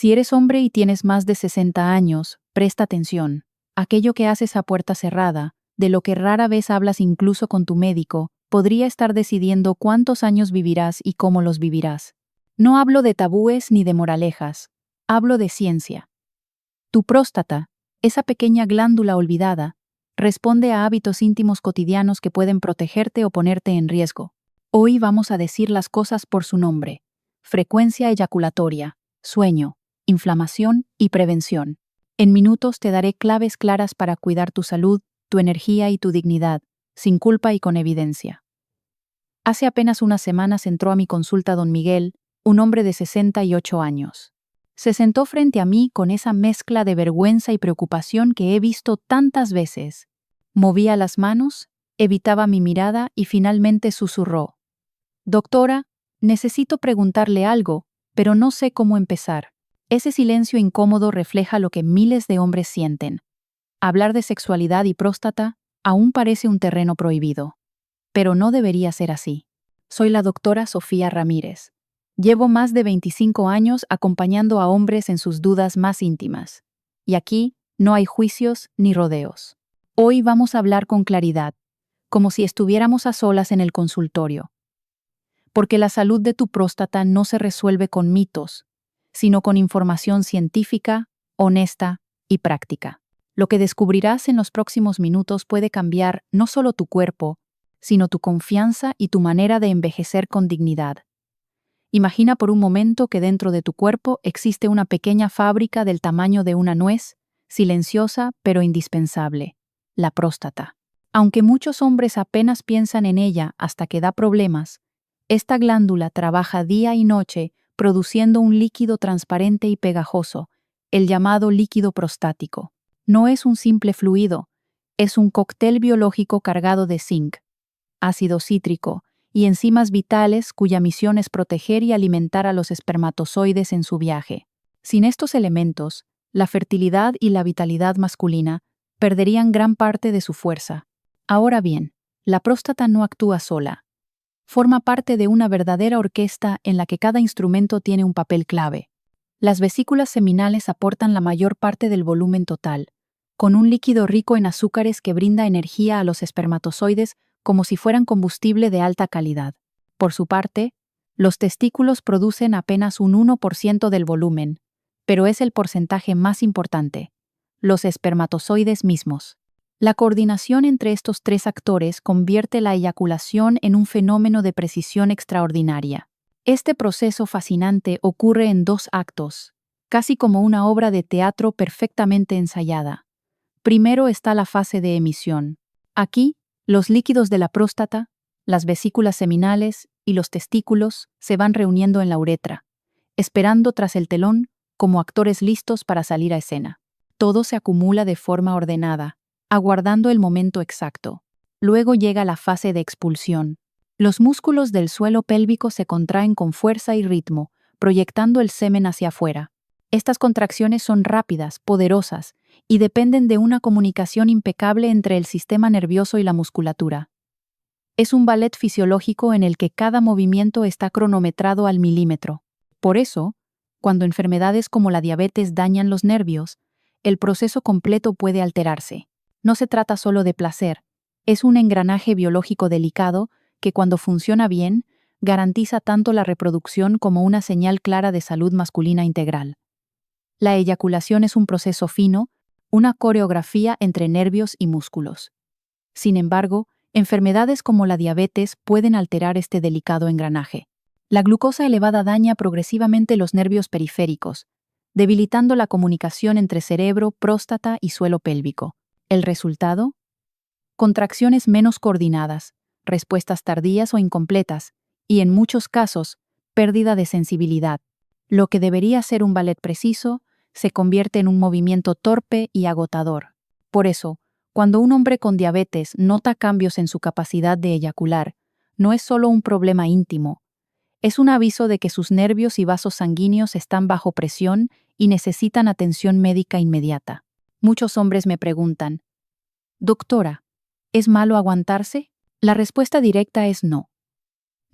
Si eres hombre y tienes más de 60 años, presta atención. Aquello que haces a puerta cerrada, de lo que rara vez hablas incluso con tu médico, podría estar decidiendo cuántos años vivirás y cómo los vivirás. No hablo de tabúes ni de moralejas, hablo de ciencia. Tu próstata, esa pequeña glándula olvidada, responde a hábitos íntimos cotidianos que pueden protegerte o ponerte en riesgo. Hoy vamos a decir las cosas por su nombre: frecuencia eyaculatoria, sueño, inflamación y prevención. En minutos te daré claves claras para cuidar tu salud, tu energía y tu dignidad, sin culpa y con evidencia. Hace apenas unas semanas entró a mi consulta don Miguel, un hombre de 68 años. Se sentó frente a mí con esa mezcla de vergüenza y preocupación que he visto tantas veces. Movía las manos, evitaba mi mirada y finalmente susurró: «Doctora, necesito preguntarle algo, pero no sé cómo empezar». Ese silencio incómodo refleja lo que miles de hombres sienten. Hablar de sexualidad y próstata aún parece un terreno prohibido. Pero no debería ser así. Soy la doctora Sofía Ramírez. Llevo más de 25 años acompañando a hombres en sus dudas más íntimas. Y aquí no hay juicios ni rodeos. Hoy vamos a hablar con claridad, como si estuviéramos a solas en el consultorio. Porque la salud de tu próstata no se resuelve con mitos, sino con información científica, honesta y práctica. Lo que descubrirás en los próximos minutos puede cambiar no solo tu cuerpo, sino tu confianza y tu manera de envejecer con dignidad. Imagina por un momento que dentro de tu cuerpo existe una pequeña fábrica del tamaño de una nuez, silenciosa pero indispensable: la próstata. Aunque muchos hombres apenas piensan en ella hasta que da problemas, esta glándula trabaja día y noche produciendo un líquido transparente y pegajoso, el llamado líquido prostático. No es un simple fluido, es un cóctel biológico cargado de zinc, ácido cítrico y enzimas vitales cuya misión es proteger y alimentar a los espermatozoides en su viaje. Sin estos elementos, la fertilidad y la vitalidad masculina perderían gran parte de su fuerza. Ahora bien, la próstata no actúa sola. Forma parte de una verdadera orquesta en la que cada instrumento tiene un papel clave. Las vesículas seminales aportan la mayor parte del volumen total, con un líquido rico en azúcares que brinda energía a los espermatozoides como si fueran combustible de alta calidad. Por su parte, los testículos producen apenas un 1% del volumen, pero es el porcentaje más importante: los espermatozoides mismos. La coordinación entre estos tres actores convierte la eyaculación en un fenómeno de precisión extraordinaria. Este proceso fascinante ocurre en 2 actos, casi como una obra de teatro perfectamente ensayada. Primero está la fase de emisión. Aquí, los líquidos de la próstata, las vesículas seminales y los testículos se van reuniendo en la uretra, esperando tras el telón como actores listos para salir a escena. Todo se acumula de forma ordenada, aguardando el momento exacto. Luego llega la fase de expulsión. Los músculos del suelo pélvico se contraen con fuerza y ritmo, proyectando el semen hacia afuera. Estas contracciones son rápidas, poderosas, y dependen de una comunicación impecable entre el sistema nervioso y la musculatura. Es un ballet fisiológico en el que cada movimiento está cronometrado al milímetro. Por eso, cuando enfermedades como la diabetes dañan los nervios, el proceso completo puede alterarse. No se trata solo de placer, es un engranaje biológico delicado que, cuando funciona bien, garantiza tanto la reproducción como una señal clara de salud masculina integral. La eyaculación es un proceso fino, una coreografía entre nervios y músculos. Sin embargo, enfermedades como la diabetes pueden alterar este delicado engranaje. La glucosa elevada daña progresivamente los nervios periféricos, debilitando la comunicación entre cerebro, próstata y suelo pélvico. ¿El resultado? Contracciones menos coordinadas, respuestas tardías o incompletas, y en muchos casos, pérdida de sensibilidad. Lo que debería ser un ballet preciso se convierte en un movimiento torpe y agotador. Por eso, cuando un hombre con diabetes nota cambios en su capacidad de eyacular, no es solo un problema íntimo, es un aviso de que sus nervios y vasos sanguíneos están bajo presión y necesitan atención médica inmediata. Muchos hombres me preguntan: «Doctora, ¿es malo aguantarse?». La respuesta directa es no.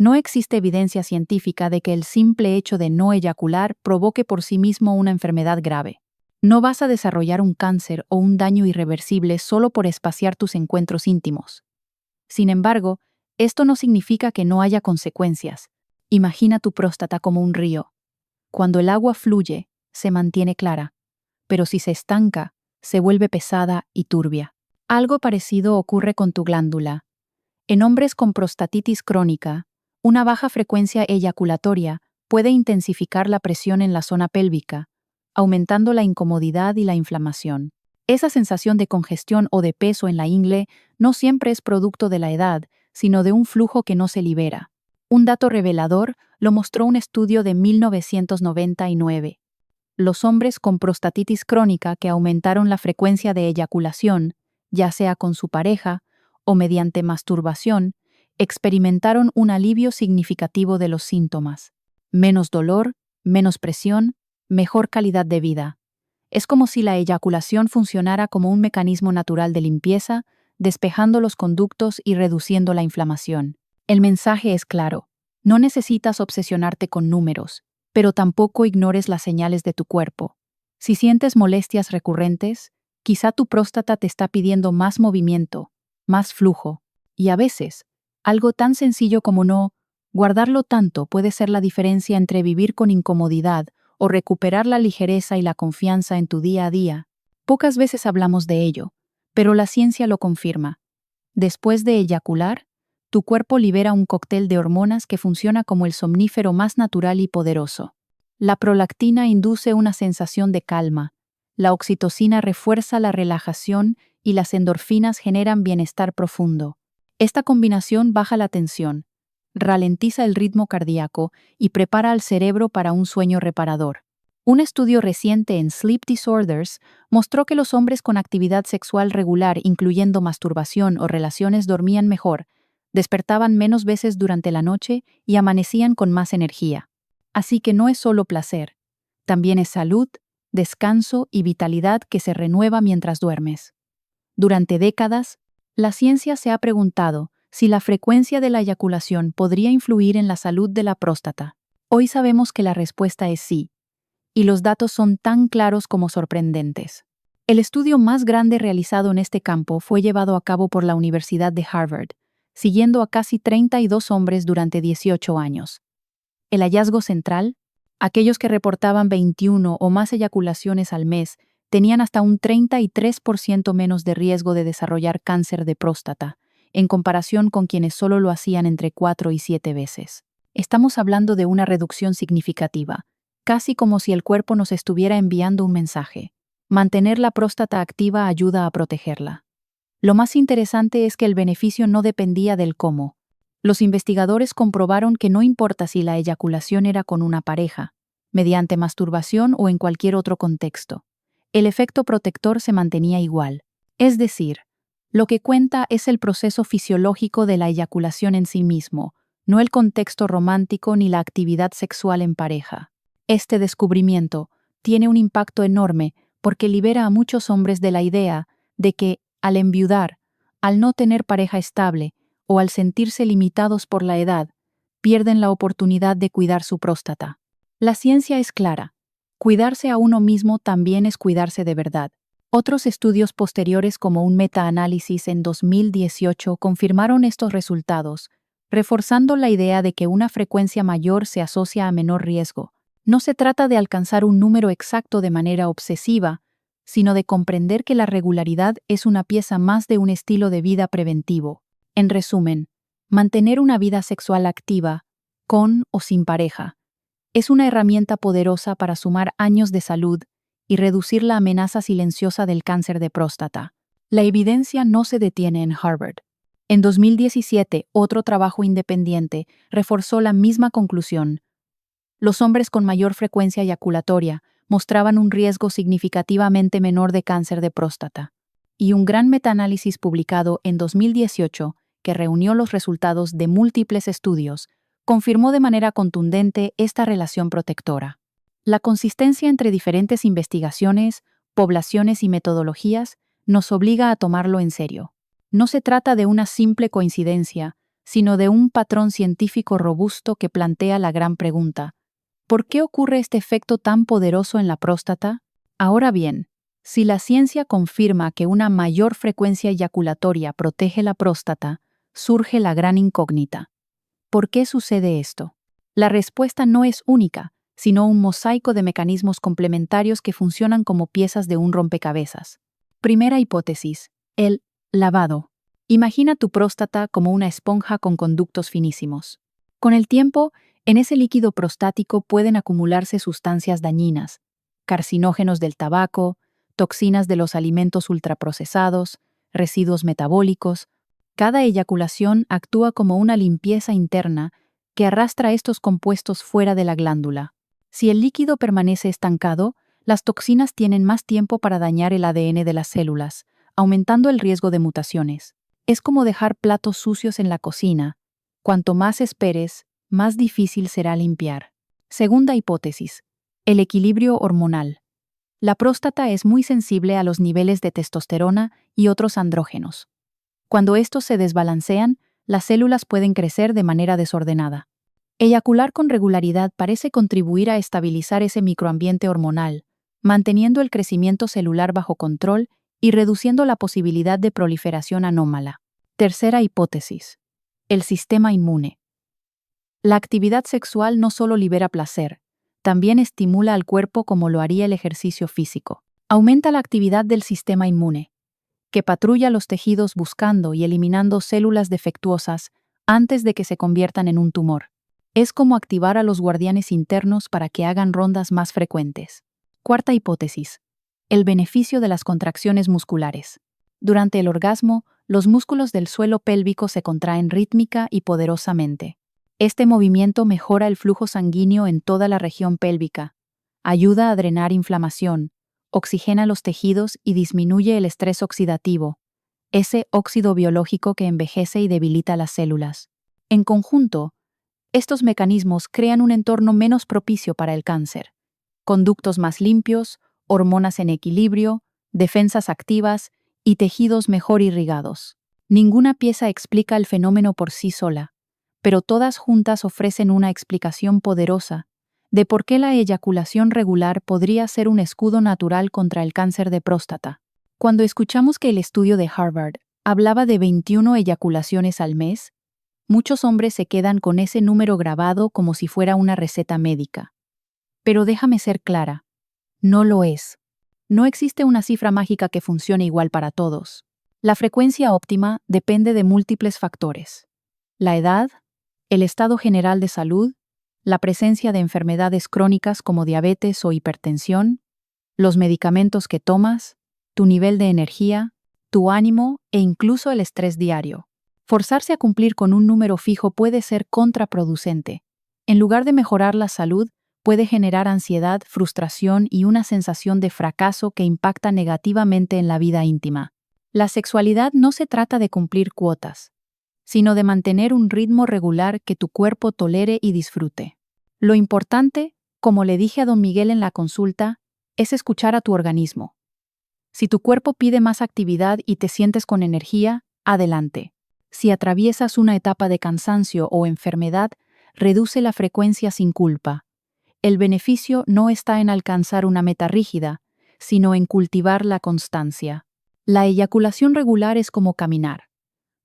No existe evidencia científica de que el simple hecho de no eyacular provoque por sí mismo una enfermedad grave. No vas a desarrollar un cáncer o un daño irreversible solo por espaciar tus encuentros íntimos. Sin embargo, esto no significa que no haya consecuencias. Imagina tu próstata como un río. Cuando el agua fluye, se mantiene clara, pero si se estanca, se vuelve pesada y turbia. Algo parecido ocurre con tu glándula. En hombres con prostatitis crónica, una baja frecuencia eyaculatoria puede intensificar la presión en la zona pélvica, aumentando la incomodidad y la inflamación. Esa sensación de congestión o de peso en la ingle no siempre es producto de la edad, sino de un flujo que no se libera. Un dato revelador lo mostró un estudio de 1999. Los hombres con prostatitis crónica que aumentaron la frecuencia de eyaculación, ya sea con su pareja o mediante masturbación, experimentaron un alivio significativo de los síntomas. Menos dolor, menos presión, mejor calidad de vida. Es como si la eyaculación funcionara como un mecanismo natural de limpieza, despejando los conductos y reduciendo la inflamación. El mensaje es claro. No necesitas obsesionarte con números, pero tampoco ignores las señales de tu cuerpo. Si sientes molestias recurrentes, quizá tu próstata te está pidiendo más movimiento, más flujo, y a veces, algo tan sencillo como no guardarlo tanto puede ser la diferencia entre vivir con incomodidad o recuperar la ligereza y la confianza en tu día a día. Pocas veces hablamos de ello, pero la ciencia lo confirma. Después de eyacular, tu cuerpo libera un cóctel de hormonas que funciona como el somnífero más natural y poderoso. La prolactina induce una sensación de calma, la oxitocina refuerza la relajación y las endorfinas generan bienestar profundo. Esta combinación baja la tensión, ralentiza el ritmo cardíaco y prepara al cerebro para un sueño reparador. Un estudio reciente en Sleep Disorders mostró que los hombres con actividad sexual regular, incluyendo masturbación o relaciones, dormían mejor, despertaban menos veces durante la noche y amanecían con más energía. Así que no es solo placer, también es salud, descanso y vitalidad que se renueva mientras duermes. Durante décadas, la ciencia se ha preguntado si la frecuencia de la eyaculación podría influir en la salud de la próstata. Hoy sabemos que la respuesta es sí, y los datos son tan claros como sorprendentes. El estudio más grande realizado en este campo fue llevado a cabo por la Universidad de Harvard, siguiendo a casi 32 hombres durante 18 años. El hallazgo central: aquellos que reportaban 21 o más eyaculaciones al mes tenían hasta un 33% menos de riesgo de desarrollar cáncer de próstata, en comparación con quienes solo lo hacían entre 4 y 7 veces. Estamos hablando de una reducción significativa, casi como si el cuerpo nos estuviera enviando un mensaje. Mantener la próstata activa ayuda a protegerla. Lo más interesante es que el beneficio no dependía del cómo. Los investigadores comprobaron que no importa si la eyaculación era con una pareja, mediante masturbación o en cualquier otro contexto, el efecto protector se mantenía igual. Es decir, lo que cuenta es el proceso fisiológico de la eyaculación en sí mismo, no el contexto romántico ni la actividad sexual en pareja. Este descubrimiento tiene un impacto enorme porque libera a muchos hombres de la idea de que, al enviudar, al no tener pareja estable o al sentirse limitados por la edad, pierden la oportunidad de cuidar su próstata. La ciencia es clara. Cuidarse a uno mismo también es cuidarse de verdad. Otros estudios posteriores, como un metaanálisis en 2018, confirmaron estos resultados, reforzando la idea de que una frecuencia mayor se asocia a menor riesgo. No se trata de alcanzar un número exacto de manera obsesiva, sino de comprender que la regularidad es una pieza más de un estilo de vida preventivo. En resumen, mantener una vida sexual activa, con o sin pareja, es una herramienta poderosa para sumar años de salud y reducir la amenaza silenciosa del cáncer de próstata. La evidencia no se detiene en Harvard. En 2017, otro trabajo independiente reforzó la misma conclusión. Los hombres con mayor frecuencia eyaculatoria mostraban un riesgo significativamente menor de cáncer de próstata. Y un gran metaanálisis publicado en 2018, que reunió los resultados de múltiples estudios, confirmó de manera contundente esta relación protectora. La consistencia entre diferentes investigaciones, poblaciones y metodologías nos obliga a tomarlo en serio. No se trata de una simple coincidencia, sino de un patrón científico robusto que plantea la gran pregunta: ¿por qué ocurre este efecto tan poderoso en la próstata? Ahora bien, si la ciencia confirma que una mayor frecuencia eyaculatoria protege la próstata, surge la gran incógnita. ¿Por qué sucede esto? La respuesta no es única, sino un mosaico de mecanismos complementarios que funcionan como piezas de un rompecabezas. Primera hipótesis: el lavado. Imagina tu próstata como una esponja con conductos finísimos. Con el tiempo, en ese líquido prostático pueden acumularse sustancias dañinas, carcinógenos del tabaco, toxinas de los alimentos ultraprocesados, residuos metabólicos. Cada eyaculación actúa como una limpieza interna que arrastra estos compuestos fuera de la glándula. Si el líquido permanece estancado, las toxinas tienen más tiempo para dañar el ADN de las células, aumentando el riesgo de mutaciones. Es como dejar platos sucios en la cocina. Cuanto más esperes, más difícil será limpiar. Segunda hipótesis: el equilibrio hormonal. La próstata es muy sensible a los niveles de testosterona y otros andrógenos. Cuando estos se desbalancean, las células pueden crecer de manera desordenada. Eyacular con regularidad parece contribuir a estabilizar ese microambiente hormonal, manteniendo el crecimiento celular bajo control y reduciendo la posibilidad de proliferación anómala. Tercera hipótesis: el sistema inmune. La actividad sexual no solo libera placer, también estimula al cuerpo como lo haría el ejercicio físico. Aumenta la actividad del sistema inmune, que patrulla los tejidos buscando y eliminando células defectuosas antes de que se conviertan en un tumor. Es como activar a los guardianes internos para que hagan rondas más frecuentes. Cuarta hipótesis: el beneficio de las contracciones musculares. Durante el orgasmo, los músculos del suelo pélvico se contraen rítmica y poderosamente. Este movimiento mejora el flujo sanguíneo en toda la región pélvica, ayuda a drenar inflamación, oxigena los tejidos y disminuye el estrés oxidativo, ese óxido biológico que envejece y debilita las células. En conjunto, estos mecanismos crean un entorno menos propicio para el cáncer. Conductos más limpios, hormonas en equilibrio, defensas activas y tejidos mejor irrigados. Ninguna pieza explica el fenómeno por sí sola, pero todas juntas ofrecen una explicación poderosa de por qué la eyaculación regular podría ser un escudo natural contra el cáncer de próstata. Cuando escuchamos que el estudio de Harvard hablaba de 21 eyaculaciones al mes, muchos hombres se quedan con ese número grabado como si fuera una receta médica. Pero déjame ser clara, no lo es. No existe una cifra mágica que funcione igual para todos. La frecuencia óptima depende de múltiples factores: la edad, el estado general de salud, la presencia de enfermedades crónicas como diabetes o hipertensión, los medicamentos que tomas, tu nivel de energía, tu ánimo e incluso el estrés diario. Forzarse a cumplir con un número fijo puede ser contraproducente. En lugar de mejorar la salud, puede generar ansiedad, frustración y una sensación de fracaso que impacta negativamente en la vida íntima. La sexualidad no se trata de cumplir cuotas, sino de mantener un ritmo regular que tu cuerpo tolere y disfrute. Lo importante, como le dije a don Miguel en la consulta, es escuchar a tu organismo. Si tu cuerpo pide más actividad y te sientes con energía, adelante. Si atraviesas una etapa de cansancio o enfermedad, reduce la frecuencia sin culpa. El beneficio no está en alcanzar una meta rígida, sino en cultivar la constancia. La eyaculación regular es como caminar.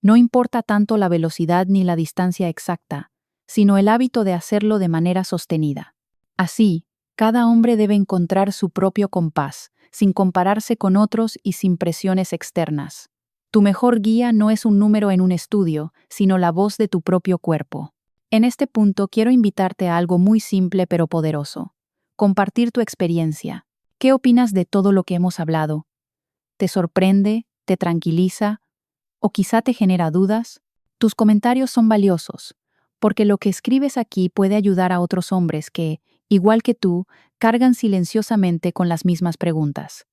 No importa tanto la velocidad ni la distancia exacta, sino el hábito de hacerlo de manera sostenida. Así, cada hombre debe encontrar su propio compás, sin compararse con otros y sin presiones externas. Tu mejor guía no es un número en un estudio, sino la voz de tu propio cuerpo. En este punto quiero invitarte a algo muy simple pero poderoso: compartir tu experiencia. ¿Qué opinas de todo lo que hemos hablado? ¿Te sorprende? ¿Te tranquiliza? ¿O quizá te genera dudas? Tus comentarios son valiosos, porque lo que escribes aquí puede ayudar a otros hombres que, igual que tú, cargan silenciosamente con las mismas preguntas.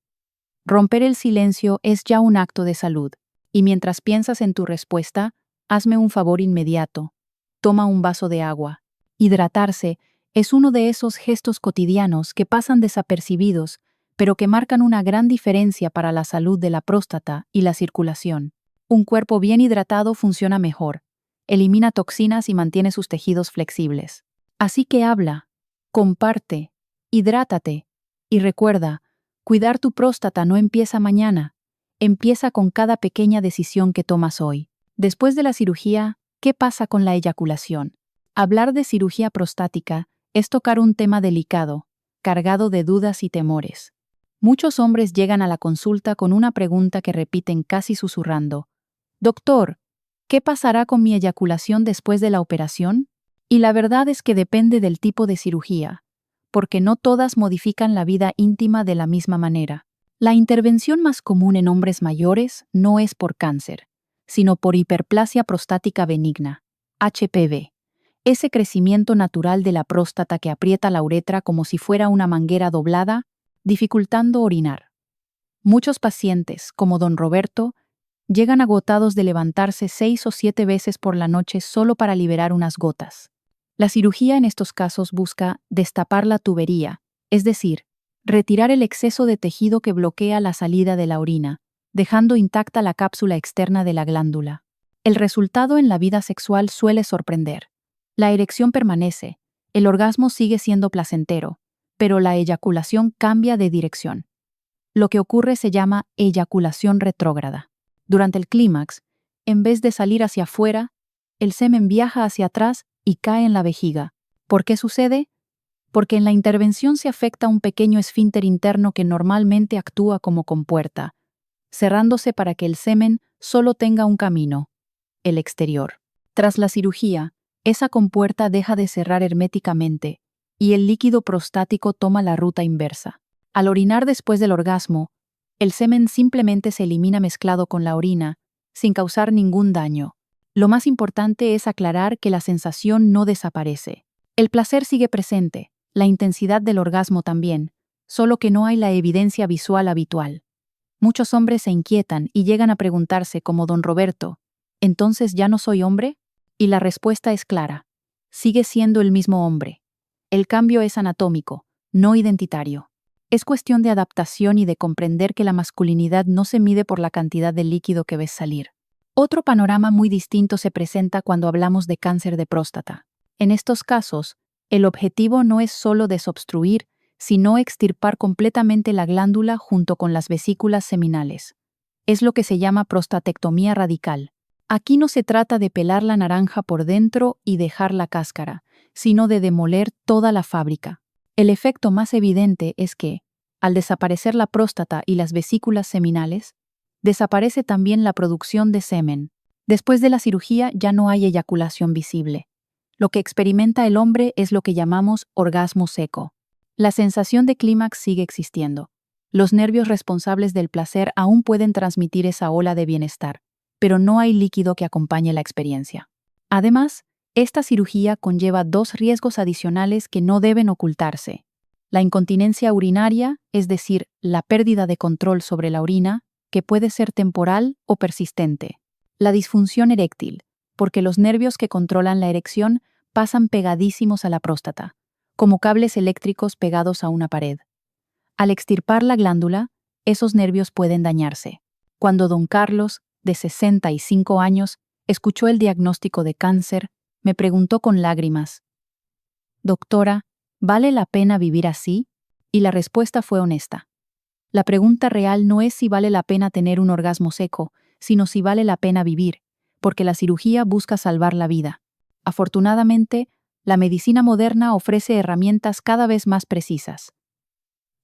Romper el silencio es ya un acto de salud, y mientras piensas en tu respuesta, hazme un favor inmediato. Toma un vaso de agua. Hidratarse es uno de esos gestos cotidianos que pasan desapercibidos, pero que marcan una gran diferencia para la salud de la próstata y la circulación. Un cuerpo bien hidratado funciona mejor, elimina toxinas y mantiene sus tejidos flexibles. Así que habla, comparte, hidrátate y recuerda, cuidar tu próstata no empieza mañana, empieza con cada pequeña decisión que tomas hoy. Después de la cirugía, ¿qué pasa con la eyaculación? Hablar de cirugía prostática es tocar un tema delicado, cargado de dudas y temores. Muchos hombres llegan a la consulta con una pregunta que repiten casi susurrando. Doctor, ¿qué pasará con mi eyaculación después de la operación? Y la verdad es que depende del tipo de cirugía, porque no todas modifican la vida íntima de la misma manera. La intervención más común en hombres mayores no es por cáncer, sino por hiperplasia prostática benigna, HPV. Ese crecimiento natural de la próstata que aprieta la uretra como si fuera una manguera doblada, dificultando orinar. Muchos pacientes, como don Roberto, llegan agotados de levantarse 6 o 7 veces por la noche solo para liberar unas gotas. La cirugía en estos casos busca destapar la tubería, es decir, retirar el exceso de tejido que bloquea la salida de la orina, dejando intacta la cápsula externa de la glándula. El resultado en la vida sexual suele sorprender. La erección permanece, el orgasmo sigue siendo placentero, pero la eyaculación cambia de dirección. Lo que ocurre se llama eyaculación retrógrada. Durante el clímax, en vez de salir hacia afuera, el semen viaja hacia atrás y cae en la vejiga. ¿Por qué sucede? Porque en la intervención se afecta un pequeño esfínter interno que normalmente actúa como compuerta, cerrándose para que el semen solo tenga un camino, el exterior. Tras la cirugía, esa compuerta deja de cerrar herméticamente y el líquido prostático toma la ruta inversa. Al orinar después del orgasmo, el semen simplemente se elimina mezclado con la orina, sin causar ningún daño. Lo más importante es aclarar que la sensación no desaparece. El placer sigue presente, la intensidad del orgasmo también, solo que no hay la evidencia visual habitual. Muchos hombres se inquietan y llegan a preguntarse como don Roberto, ¿entonces ya no soy hombre? Y la respuesta es clara. Sigue siendo el mismo hombre. El cambio es anatómico, no identitario. Es cuestión de adaptación y de comprender que la masculinidad no se mide por la cantidad de líquido que ves salir. Otro panorama muy distinto se presenta cuando hablamos de cáncer de próstata. En estos casos, el objetivo no es solo desobstruir, sino extirpar completamente la glándula junto con las vesículas seminales. Es lo que se llama prostatectomía radical. Aquí no se trata de pelar la naranja por dentro y dejar la cáscara, sino de demoler toda la fábrica. El efecto más evidente es que, al desaparecer la próstata y las vesículas seminales, desaparece también la producción de semen. Después de la cirugía ya no hay eyaculación visible. Lo que experimenta el hombre es lo que llamamos orgasmo seco. La sensación de clímax sigue existiendo. Los nervios responsables del placer aún pueden transmitir esa ola de bienestar, pero no hay líquido que acompañe la experiencia. Además, esta cirugía conlleva 2 riesgos adicionales que no deben ocultarse. La incontinencia urinaria, es decir, la pérdida de control sobre la orina, que puede ser temporal o persistente. La disfunción eréctil, porque los nervios que controlan la erección pasan pegadísimos a la próstata, como cables eléctricos pegados a una pared. Al extirpar la glándula, esos nervios pueden dañarse. Cuando don Carlos, de 65 años, escuchó el diagnóstico de cáncer, me preguntó con lágrimas, «Doctora, ¿vale la pena vivir así?» Y la respuesta fue honesta. La pregunta real no es si vale la pena tener un orgasmo seco, sino si vale la pena vivir, porque la cirugía busca salvar la vida. Afortunadamente, la medicina moderna ofrece herramientas cada vez más precisas.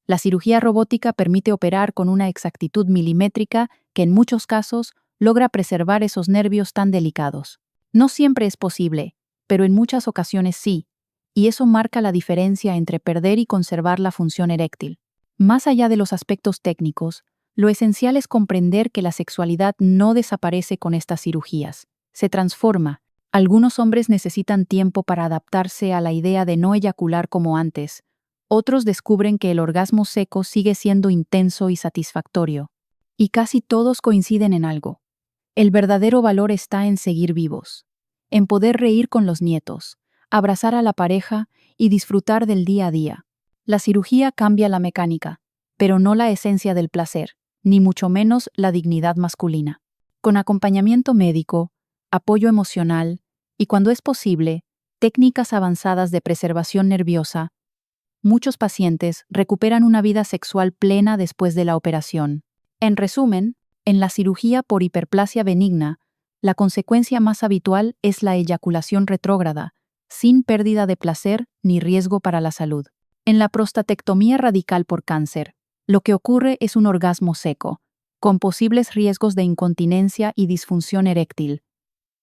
La cirugía robótica permite operar con una exactitud milimétrica que en muchos casos logra preservar esos nervios tan delicados. No siempre es posible, pero en muchas ocasiones sí, y eso marca la diferencia entre perder y conservar la función eréctil. Más allá de los aspectos técnicos, lo esencial es comprender que la sexualidad no desaparece con estas cirugías, se transforma. Algunos hombres necesitan tiempo para adaptarse a la idea de no eyacular como antes. Otros descubren que el orgasmo seco sigue siendo intenso y satisfactorio. Y casi todos coinciden en algo. El verdadero valor está en seguir vivos, en poder reír con los nietos, abrazar a la pareja y disfrutar del día a día. La cirugía cambia la mecánica, pero no la esencia del placer, ni mucho menos la dignidad masculina. Con acompañamiento médico, apoyo emocional Y cuando es posible, técnicas avanzadas de preservación nerviosa. Muchos pacientes recuperan una vida sexual plena después de la operación. En resumen, en la cirugía por hiperplasia benigna, la consecuencia más habitual es la eyaculación retrógrada, sin pérdida de placer ni riesgo para la salud. En la prostatectomía radical por cáncer, lo que ocurre es un orgasmo seco, con posibles riesgos de incontinencia y disfunción eréctil,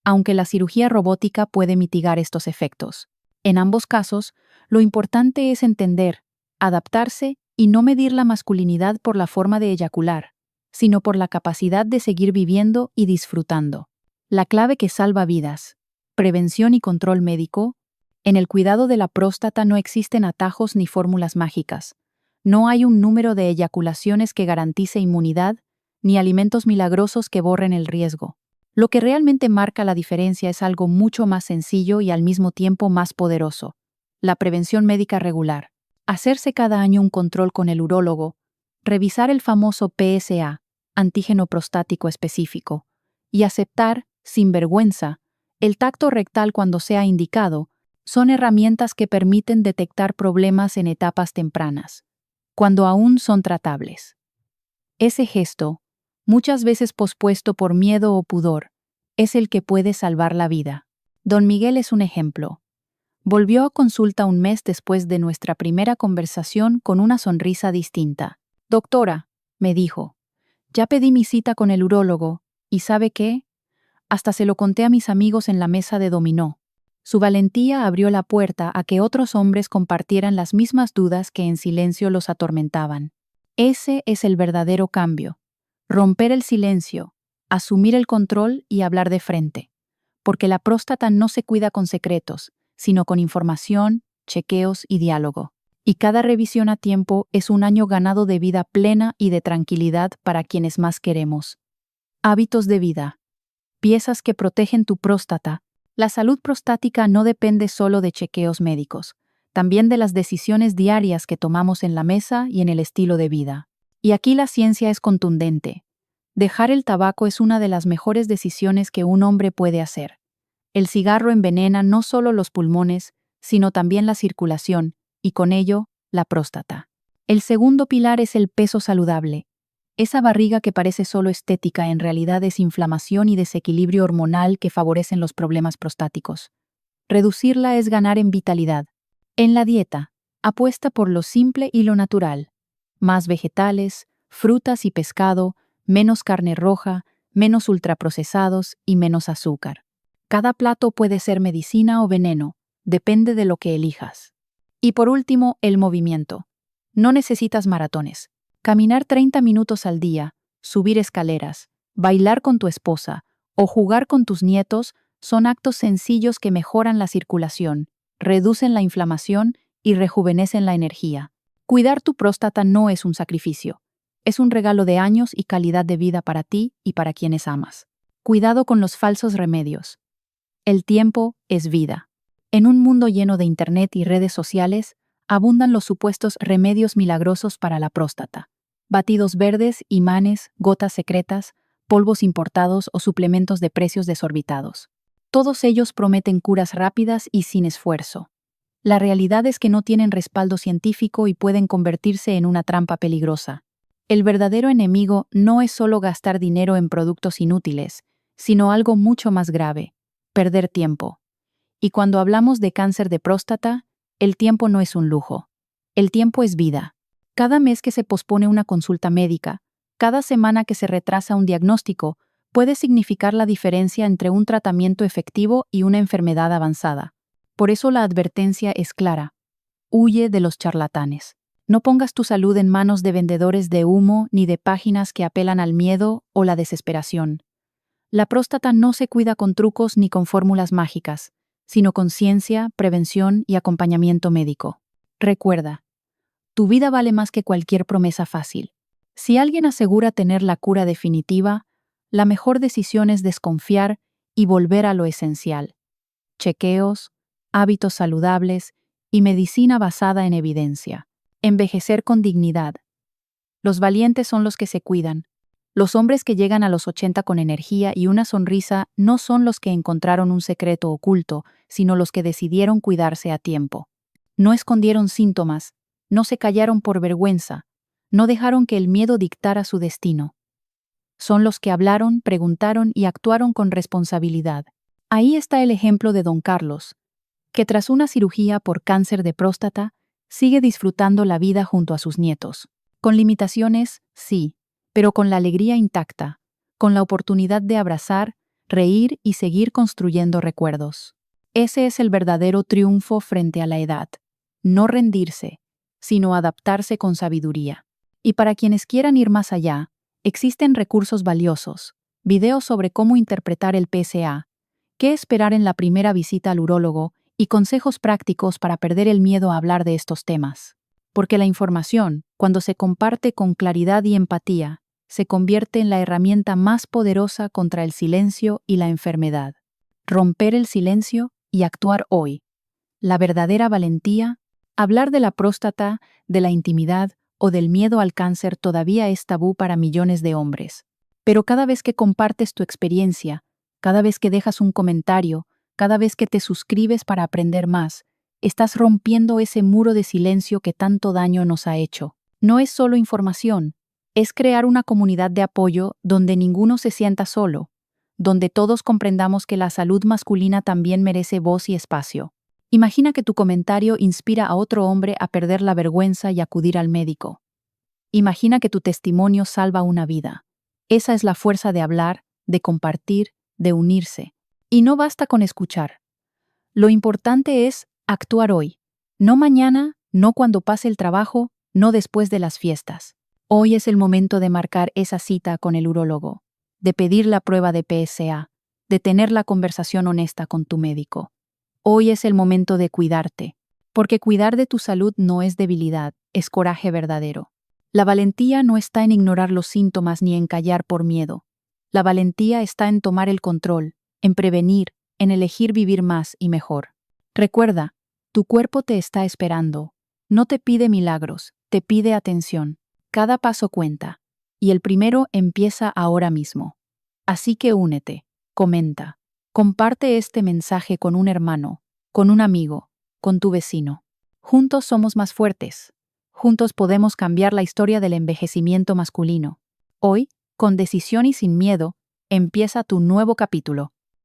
aunque la cirugía robótica puede mitigar estos efectos. En ambos casos, lo importante es entender, adaptarse y no medir la masculinidad por la forma de eyacular, sino por la capacidad de seguir viviendo y disfrutando. La clave que salva vidas. Prevención y control médico. En el cuidado de la próstata no existen atajos ni fórmulas mágicas. No hay un número de eyaculaciones que garantice inmunidad, ni alimentos milagrosos que borren el riesgo. Lo que realmente marca la diferencia es algo mucho más sencillo y al mismo tiempo más poderoso: la prevención médica regular. Hacerse cada año un control con el urólogo, revisar el famoso PSA, antígeno prostático específico, y aceptar, sin vergüenza, el tacto rectal cuando sea indicado, son herramientas que permiten detectar problemas en etapas tempranas, cuando aún son tratables. Ese gesto, muchas veces pospuesto por miedo o pudor, es el que puede salvar la vida. Don Miguel es un ejemplo. Volvió a consulta un mes después de nuestra primera conversación con una sonrisa distinta. «Doctora», me dijo, «ya pedí mi cita con el urólogo, ¿y sabe qué? Hasta se lo conté a mis amigos en la mesa de dominó». Su valentía abrió la puerta a que otros hombres compartieran las mismas dudas que en silencio los atormentaban. Ese es el verdadero cambio. Romper el silencio, asumir el control y hablar de frente. Porque la próstata no se cuida con secretos, sino con información, chequeos y diálogo. Y cada revisión a tiempo es un año ganado de vida plena y de tranquilidad para quienes más queremos. Hábitos de vida. Piezas que protegen tu próstata. La salud prostática no depende solo de chequeos médicos, también de las decisiones diarias que tomamos en la mesa y en el estilo de vida. Y aquí la ciencia es contundente. Dejar el tabaco es una de las mejores decisiones que un hombre puede hacer. El cigarro envenena no solo los pulmones, sino también la circulación, y con ello, la próstata. El segundo pilar es el peso saludable. Esa barriga que parece solo estética en realidad es inflamación y desequilibrio hormonal que favorecen los problemas prostáticos. Reducirla es ganar en vitalidad. En la dieta, apuesta por lo simple y lo natural. Más vegetales, frutas y pescado, menos carne roja, menos ultraprocesados y menos azúcar. Cada plato puede ser medicina o veneno, depende de lo que elijas. Y por último, el movimiento. No necesitas maratones. Caminar 30 minutos al día, subir escaleras, bailar con tu esposa o jugar con tus nietos son actos sencillos que mejoran la circulación, reducen la inflamación y rejuvenecen la energía. Cuidar tu próstata no es un sacrificio. Es un regalo de años y calidad de vida para ti y para quienes amas. Cuidado con los falsos remedios. El tiempo es vida. En un mundo lleno de internet y redes sociales, abundan los supuestos remedios milagrosos para la próstata. Batidos verdes, imanes, gotas secretas, polvos importados o suplementos de precios desorbitados. Todos ellos prometen curas rápidas y sin esfuerzo. La realidad es que no tienen respaldo científico y pueden convertirse en una trampa peligrosa. El verdadero enemigo no es solo gastar dinero en productos inútiles, sino algo mucho más grave: perder tiempo. Y cuando hablamos de cáncer de próstata, el tiempo no es un lujo. El tiempo es vida. Cada mes que se pospone una consulta médica, cada semana que se retrasa un diagnóstico, puede significar la diferencia entre un tratamiento efectivo y una enfermedad avanzada. Por eso la advertencia es clara: huye de los charlatanes. No pongas tu salud en manos de vendedores de humo ni de páginas que apelan al miedo o la desesperación. La próstata no se cuida con trucos ni con fórmulas mágicas, sino con ciencia, prevención y acompañamiento médico. Recuerda, tu vida vale más que cualquier promesa fácil. Si alguien asegura tener la cura definitiva, la mejor decisión es desconfiar y volver a lo esencial: chequeos, hábitos saludables y medicina basada en evidencia. Envejecer con dignidad. Los valientes son los que se cuidan. Los hombres que llegan a los 80 con energía y una sonrisa no son los que encontraron un secreto oculto, sino los que decidieron cuidarse a tiempo. No escondieron síntomas, no se callaron por vergüenza, no dejaron que el miedo dictara su destino. Son los que hablaron, preguntaron y actuaron con responsabilidad. Ahí está el ejemplo de don Carlos, que tras una cirugía por cáncer de próstata, sigue disfrutando la vida junto a sus nietos. Con limitaciones, sí, pero con la alegría intacta, con la oportunidad de abrazar, reír y seguir construyendo recuerdos. Ese es el verdadero triunfo frente a la edad. No rendirse, sino adaptarse con sabiduría. Y para quienes quieran ir más allá, existen recursos valiosos, videos sobre cómo interpretar el PSA, qué esperar en la primera visita al urólogo y consejos prácticos para perder el miedo a hablar de estos temas. Porque la información, cuando se comparte con claridad y empatía, se convierte en la herramienta más poderosa contra el silencio y la enfermedad. Romper el silencio y actuar hoy. La verdadera valentía, hablar de la próstata, de la intimidad o del miedo al cáncer todavía es tabú para millones de hombres. Pero cada vez que compartes tu experiencia, cada vez que dejas un comentario, cada vez que te suscribes para aprender más, estás rompiendo ese muro de silencio que tanto daño nos ha hecho. No es solo información, es crear una comunidad de apoyo donde ninguno se sienta solo, donde todos comprendamos que la salud masculina también merece voz y espacio. Imagina que tu comentario inspira a otro hombre a perder la vergüenza y acudir al médico. Imagina que tu testimonio salva una vida. Esa es la fuerza de hablar, de compartir, de unirse. Y no basta con escuchar. Lo importante es actuar hoy. No mañana, no cuando pase el trabajo, no después de las fiestas. Hoy es el momento de marcar esa cita con el urólogo, de pedir la prueba de PSA, de tener la conversación honesta con tu médico. Hoy es el momento de cuidarte, porque cuidar de tu salud no es debilidad, es coraje verdadero. La valentía no está en ignorar los síntomas ni en callar por miedo. La valentía está en tomar el control, en prevenir, en elegir vivir más y mejor. Recuerda, tu cuerpo te está esperando. No te pide milagros, te pide atención. Cada paso cuenta, y el primero empieza ahora mismo. Así que únete, comenta, comparte este mensaje con un hermano, con un amigo, con tu vecino. Juntos somos más fuertes. Juntos podemos cambiar la historia del envejecimiento masculino. Hoy, con decisión y sin miedo, empieza tu nuevo capítulo.